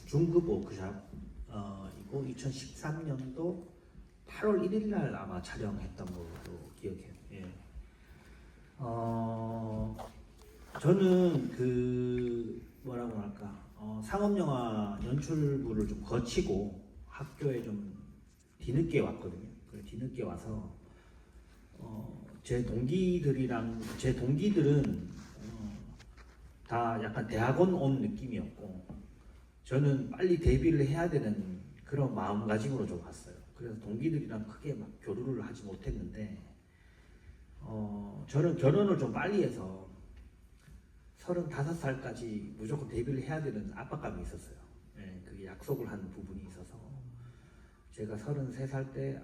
중급 워크샵 이거 2013년도 8월 1일 날 아마 촬영했던 걸로 기억해요. 예. 저는 그 뭐라고 할까 상업영화 연출부를 좀 거치고 학교에 좀 뒤늦게 왔거든요. 그래 뒤늦게 와서 제 동기들은 다 약간 대학원 온 느낌이었고 저는 빨리 데뷔를 해야 되는 그런 마음가짐으로 좀 왔어요. 그래서 동기들이랑 크게 막 교류를 하지 못했는데 저는 결혼을 좀 빨리 해서 35살까지 무조건 데뷔를 해야 되는 압박감이 있었어요. 예, 그게 약속을 한 부분이 있어서 제가 33살 때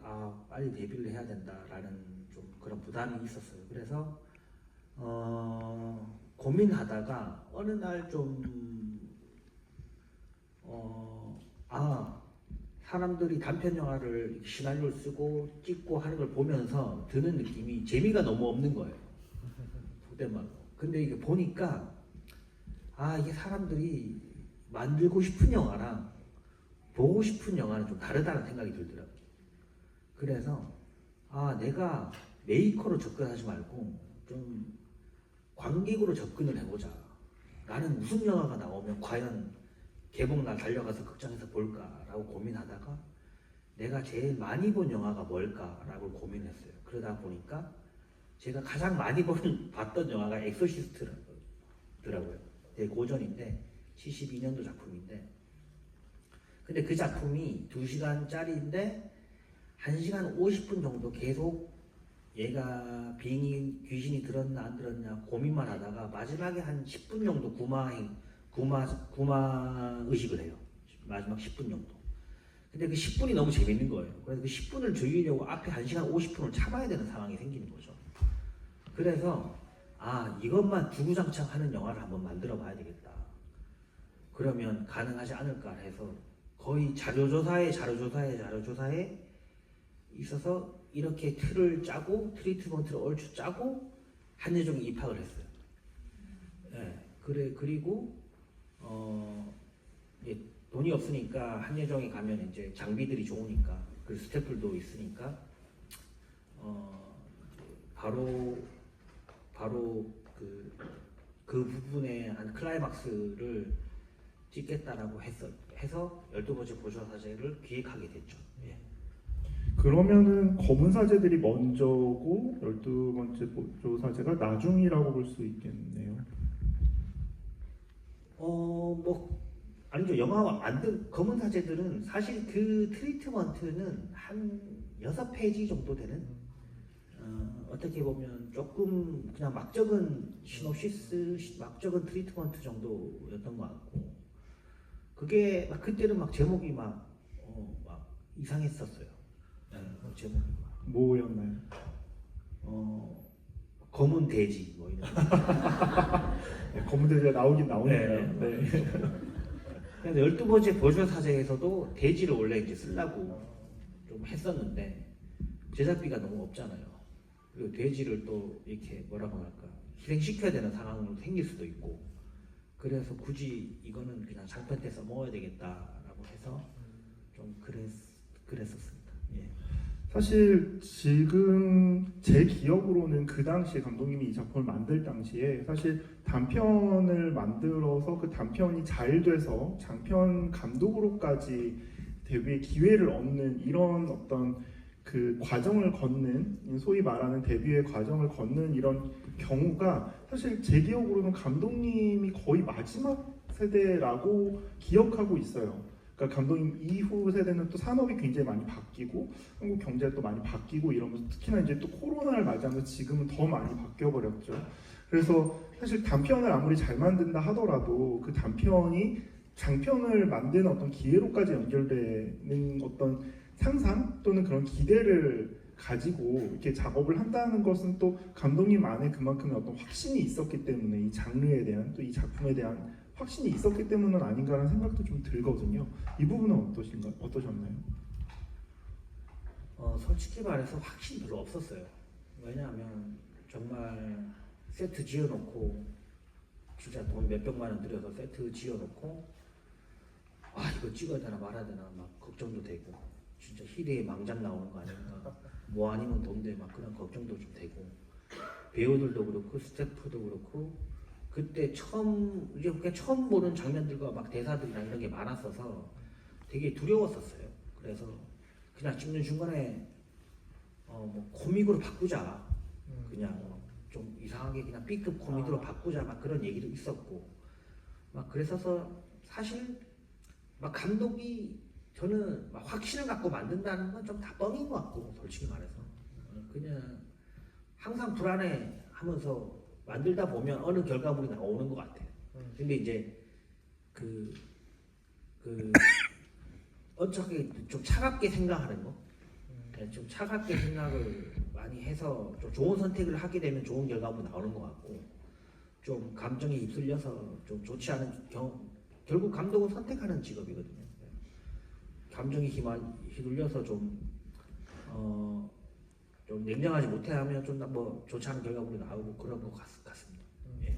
빨리 데뷔를 해야 된다라는 좀 그런 부담이 있었어요. 그래서 고민하다가 어느 날 좀 사람들이 단편 영화를 시나리오를 쓰고 찍고 하는 걸 보면서 드는 느낌이 재미가 너무 없는 거예요. 속된 말로. 근데 이게 보니까 이게 사람들이 만들고 싶은 영화랑 보고 싶은 영화는 좀 다르다는 생각이 들더라고요. 그래서 내가 메이커로 접근하지 말고 좀 관객으로 접근을 해보자. 나는 무슨 영화가 나오면 과연 개봉날 달려가서 극장에서 볼까라고 고민하다가 내가 제일 많이 본 영화가 뭘까라고 고민했어요. 그러다 보니까 제가 가장 많이 봤던 영화가 엑소시스트더라고요. 되게 고전인데 72년도 작품인데 근데 그 작품이 2시간짜리인데 1시간 50분 정도 계속 얘가 귀신이 들었나 안 들었냐 고민만 하다가 마지막에 한 10분 정도 구마 의식을 해요. 마지막 10분 정도. 근데 그 10분이 너무 재밌는 거예요. 그래서 그 10분을 즐기려고 앞에 1시간 50분을 참아야 되는 상황이 생기는 거죠. 그래서 이것만 주구장창 하는 영화를 한번 만들어 봐야 되겠다. 그러면 가능하지 않을까 해서 거의 자료조사에 있어서 이렇게 틀을 짜고 트리트먼트를 얼추 짜고 한예종에 입학을 했어요. 네, 그리고 이제 돈이 없으니까 한예종에 가면 이제 장비들이 좋으니까 그리고 스태프들도 있으니까 바로 그 부분에 한 클라이막스를 찍겠다라고 해서 12번째 보조사제를 기획하게 됐죠. 예. 그러면은 검은 사제들이 먼저고 12번째 보조사제가 나중이라고 볼 수 있겠네요. 아니죠. 영화 만든 검은 사제들은 사실 그 트리트먼트는 한 6페이지 정도 되는 어떻게 보면 조금 그냥 막 적은 시놉시스, 막 적은 트리트먼트 정도였던 것 같고 그게 막 그때는 막 제목이 막 이상했었어요. 제목이 뭐였나요? 검은 돼지 뭐 이런. 네, 검은 돼지가 나오긴 나오네요. 네. 네. 그래서 12번째 보조사제에서도 돼지를 원래 이제 쓰려고 좀 했었는데 제작비가 너무 없잖아요. 그리고 돼지를 또 이렇게 뭐라고 할까 희생시켜야 되는 상황으로 생길 수도 있고 그래서 굳이 이거는 그냥 장편 때 써먹어야 되겠다라고 해서 좀 그랬었습니다. 예. 사실 지금 제 기억으로는 그 당시에 감독님이 이 작품을 만들 당시에 사실 단편을 만들어서 그 단편이 잘 돼서 장편 감독으로까지 데뷔의 기회를 얻는 이런 어떤 그 과정을 걷는 소위 말하는 데뷔의 과정을 걷는 이런 경우가 사실 제 기억으로는 감독님이 거의 마지막 세대라고 기억하고 있어요. 그러니까 감독님 이후 세대는 또 산업이 굉장히 많이 바뀌고 한국 경제가 또 많이 바뀌고 이러면서 특히나 이제 또 코로나를 맞이하면서 지금은 더 많이 바뀌어 버렸죠. 그래서 사실 단편을 아무리 잘 만든다 하더라도 그 단편이 장편을 만드는 어떤 기회로까지 연결되는 어떤 상상 또는 그런 기대를 가지고 이렇게 작업을 한다는 것은 또 감독님 안에 그만큼의 어떤 확신이 있었기 때문에 이 장르에 대한 또 이 작품에 대한 확신이 있었기 때문은 아닌가라는 생각도 좀 들거든요. 이 부분은 어떠셨나요? 솔직히 말해서 확신이 별로 없었어요. 왜냐하면 정말 세트 지어놓고 진짜 돈 몇백만 원 들여서 세트 지어놓고 이거 찍어야 되나 말아야 되나 막 걱정도 되고 진짜 희대의 망작 나오는 거 아닌가 뭐 아니면 돈데 막 그런 걱정도 좀 되고 배우들도 그렇고 스태프도 그렇고 그때 이제 그냥 처음 보는 장면들과 막 대사들이랑 이런 게 많았어서 되게 두려웠었어요. 그래서 그냥 찍는 중간에 뭐 코믹으로 바꾸자 그냥 좀 이상하게 그냥 B급 코미디로 바꾸자 막 그런 얘기도 있었고 막 그랬어서 사실 막 감독이 저는 막 확신을 갖고 만든다는 건 좀 다 뻥인 것 같고 솔직히 말해서 그냥 항상 불안해 하면서 만들다 보면 어느 결과물이 나오는 것 같아요. 근데 이제 어떻게 좀 차갑게 생각하는 거, 좀 차갑게 생각을 많이 해서 좀 좋은 선택을 하게 되면 좋은 결과물이 나오는 것 같고 좀 감정에 휩쓸려서 좀 좋지 않은 결국 감독은 선택하는 직업이거든요. 감정에 휘둘려서 좀 냉정하지 못해하면 좀 뭐 좋지 않은 결과물이 나오고 그런 것 같습니다. 예.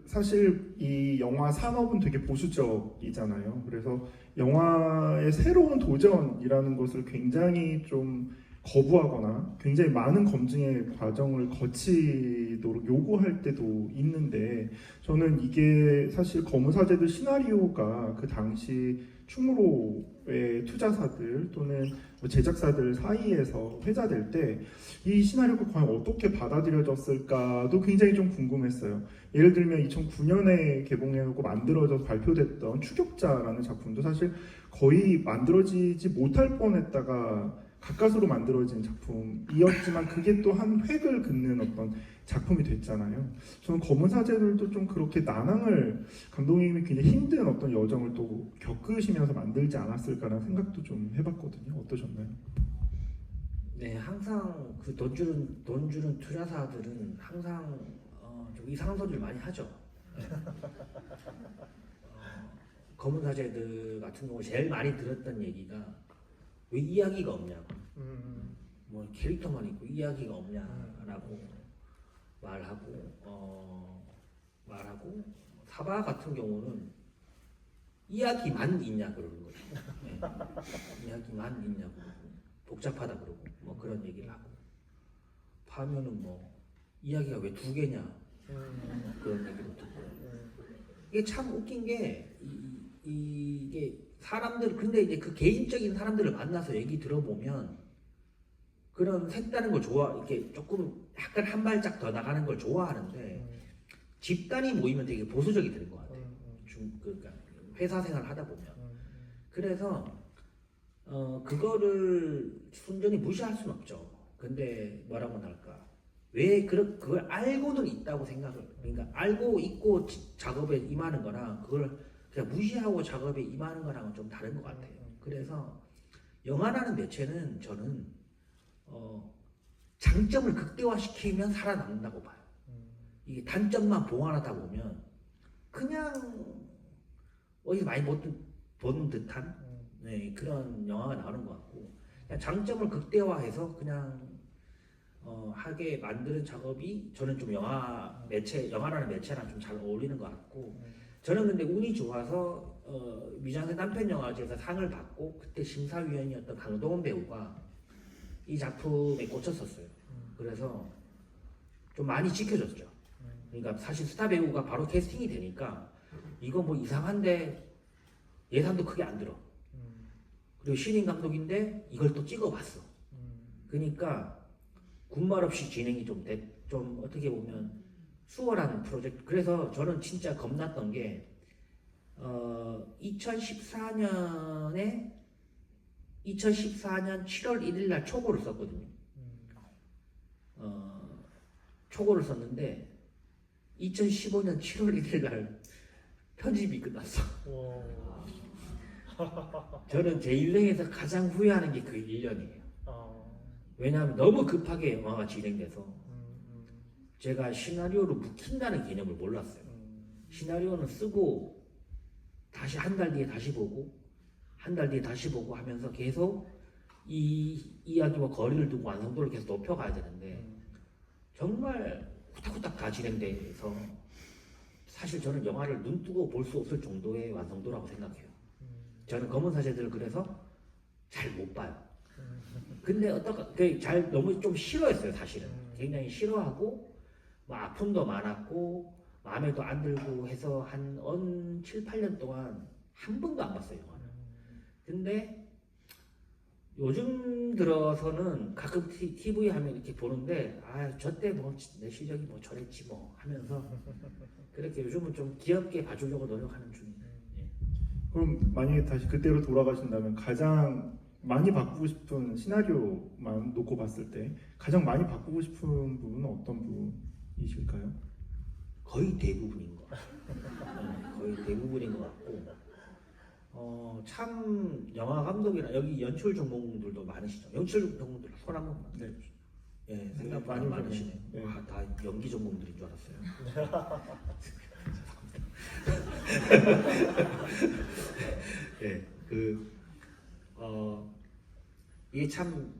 사실 이 영화 산업은 되게 보수적이잖아요. 그래서 영화의 새로운 도전이라는 것을 굉장히 좀 거부하거나 굉장히 많은 검증의 과정을 거치도록 요구할 때도 있는데 저는 이게 사실 검은사제들 시나리오가 그 당시 충무로의 투자사들 또는 제작사들 사이에서 회자될 때 이 시나리오가 과연 어떻게 받아들여졌을까도 굉장히 좀 궁금했어요. 예를 들면 2009년에 개봉해고 만들어져서 발표됐던 추격자라는 작품도 사실 거의 만들어지지 못할 뻔했다가 가까스로 만들어진 작품이었지만 그게 또 한 획을 긋는 어떤 작품이 됐잖아요. 저는 검은 사제들도 좀 그렇게 난항을 감독님이 굉장히 힘든 어떤 여정을 또 겪으시면서 만들지 않았을까라는 생각도 좀 해봤거든요. 어떠셨나요? 네, 항상 그 돈 주는 투자사들은 항상 좀 이상한 소리를 많이 하죠. 검은 사제들 같은 경우 제일 많이 들었던 얘기가 왜 이야기가 없냐고, 뭐 캐릭터만 있고 이야기가 없냐라고 말하고 사바 같은 경우는 이야기만 있냐 그러는 거죠. 네. 이야기만 있냐고 그러고 복잡하다 그러고 뭐 그런 얘기를 하고 파면은 뭐 이야기가 왜 두 개냐 그런 얘기도 듣고 이게 참 웃긴 게 이게 사람들 근데 이제 그 개인적인 사람들을 만나서 얘기 들어보면 그런 색다른 걸 이렇게 조금 약간 한 발짝 더 나가는 걸 좋아하는데 집단이 모이면 되게 보수적이 되는 것 같아요. 그러니까 회사 생활을 하다 보면 그래서 그거를 순전히 무시할 수는 없죠. 근데 뭐라고 할까? 왜 그걸 알고는 있다고 그러니까 알고 있고 작업에 임하는 거랑 그걸 그냥 무시하고 작업에 임하는 거랑은 좀 다른 것 같아요. 그래서 영화라는 매체는 저는 장점을 극대화시키면 살아남는다고 봐요. 이게 단점만 봉안하다 보면 그냥 어디서 많이 본 듯한 그런 영화가 나오는 것 같고 그냥 장점을 극대화해서 그냥 하게 만드는 작업이 저는 좀 영화라는 매체랑 좀 잘 어울리는 것 같고 저는 근데 운이 좋아서 미장센 단편영화제에서 상을 받고 그때 심사위원이었던 강동원 배우가 이 작품에 꽂혔었어요. 그래서 좀 많이 지켜줬죠. 그러니까 사실 스타 배우가 바로 캐스팅이 되니까 이거 뭐 이상한데 예산도 크게 안 들어. 그리고 신인 감독인데 이걸 또 찍어봤어. 그러니까 군말 없이 진행이 좀 어떻게 보면 수월한 프로젝트. 그래서 저는 진짜 겁났던 게 2014년 7월 1일 날 초고를 썼거든요. 초고를 썼는데 2015년 7월 1일 날 편집이 끝났어. 저는 제 인생에서 가장 후회하는 게 그 1년이에요. 왜냐하면 너무 급하게 영화가 진행돼서 제가 시나리오를 묵힌다는 개념을 몰랐어요. 시나리오는 쓰고 다시 한 달 뒤에 다시 보고 한 달 뒤에 다시 보고 하면서 계속 이 이야기와 거리를 두고 완성도를 계속 높여가야 되는데 정말 후딱후딱 다 진행돼서 사실 저는 영화를 눈 뜨고 볼 수 없을 정도의 완성도라고 생각해요. 저는 검은 사제들을 그래서 잘 못 봐요. 근데 잘 너무 좀 싫어했어요, 사실은. 굉장히 싫어하고 뭐 아픔도 많았고 마음에도 안 들고 해서 한 7, 8년 동안 한 번도 안 봤어요, 영화를. 근데 요즘 들어서는 가끔 TV 하면 이렇게 보는데 저 때 뭐 내 실력이 뭐 저랬지 뭐 하면서 그렇게 요즘은 좀 귀엽게 봐주려고 노력하는 중이에요. 그럼 만약에 다시 그때로 돌아가신다면 가장 많이 바꾸고 싶은 시나리오만 놓고 봤을 때 가장 많이 바꾸고 싶은 부분은 어떤 부분이실까요? 거의 대부분인 것 같아요. 거의 대부분인 것 같고 참 영화 감독이나 여기 연출 전공들도 많으시죠. 연출 전공들 손 한번 네. 예, 생각보다 많이 많으시네. 네. 다 연기 전공들인 줄 알았어요. 예, 이게 참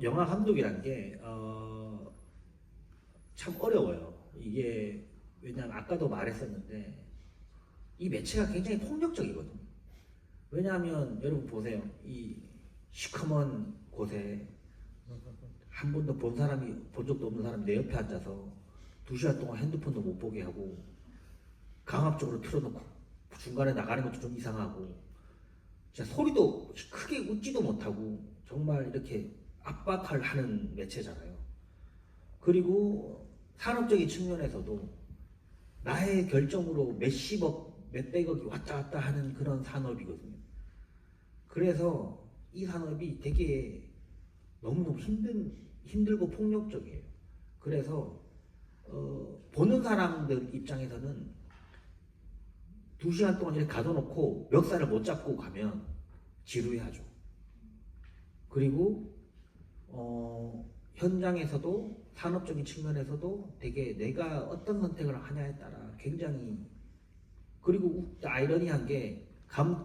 영화 감독이란 게 참 어려워요. 이게 왜냐하면 아까도 말했었는데 이 매체가 굉장히 폭력적이거든요. 왜냐하면 여러분 보세요. 이 시커먼 곳에 한 번도 본 적도 없는 사람이 내 옆에 앉아서 2시간 동안 핸드폰도 못 보게 하고 강압적으로 틀어놓고 중간에 나가는 것도 좀 이상하고 진짜 소리도 크게 웃지도 못하고 정말 이렇게 압박을 하는 매체잖아요. 그리고 산업적인 측면에서도 나의 결정으로 몇십억, 몇백억이 왔다 갔다 하는 그런 산업이거든요. 그래서 이 산업이 되게 너무너무 힘들고 폭력적이에요. 그래서 보는 사람들 입장에서는 2시간 동안 이렇게 가둬놓고 멱살을 못 잡고 가면 지루해하죠. 그리고 현장에서도 산업적인 측면에서도 되게 내가 어떤 선택을 하냐에 따라 굉장히 그리고 아이러니한 게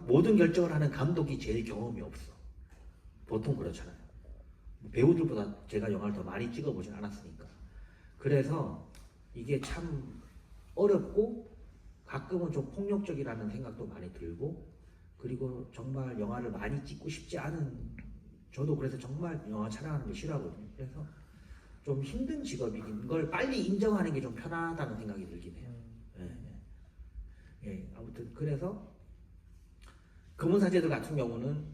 모든 결정을 하는 감독이 제일 경험이 없어. 보통 그렇잖아요. 배우들보다 제가 영화를 더 많이 찍어보진 않았으니까. 그래서 이게 참 어렵고 가끔은 좀 폭력적이라는 생각도 많이 들고 그리고 정말 영화를 많이 찍고 싶지 않은 저도 그래서 정말 영화 촬영하는 거 싫어하거든요. 그래서 좀 힘든 직업인 걸 빨리 인정하는 게 좀 편하다는 생각이 들긴 해요. 예, 아무튼 그래서 검은 사제들 같은 경우는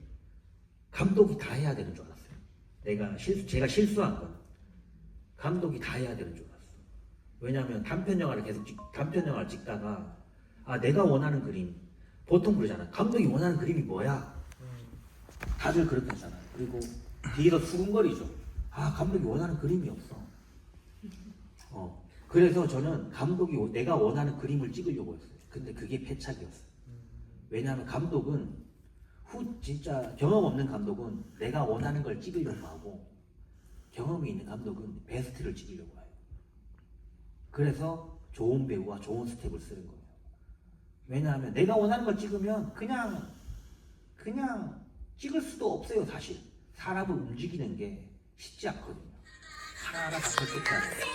감독이 다 해야 되는 줄 알았어요. 제가 실수한 건 감독이 다 해야 되는 줄 알았어. 왜냐하면 단편 영화를 찍다가 내가 원하는 그림 보통 그러잖아. 감독이 원하는 그림이 뭐야? 다들 그렇게 하잖아요. 그리고 뒤에서 수근거리죠. 감독이 원하는 그림이 없어. 그래서 저는 감독이 내가 원하는 그림을 찍으려고 했어요. 근데 그게 패착이었어요. 왜냐하면 감독은 진짜 경험 없는 감독은 내가 원하는 걸 찍으려고 하고 경험이 있는 감독은 베스트를 찍으려고 해요. 그래서 좋은 배우와 좋은 스텝을 쓰는 거예요. 왜냐하면 내가 원하는 걸 찍으면 그냥 찍을 수도 없어요. 사실 사람을 움직이는 게 쉽지 않거든요. 하나하나 다 설득해야 돼요.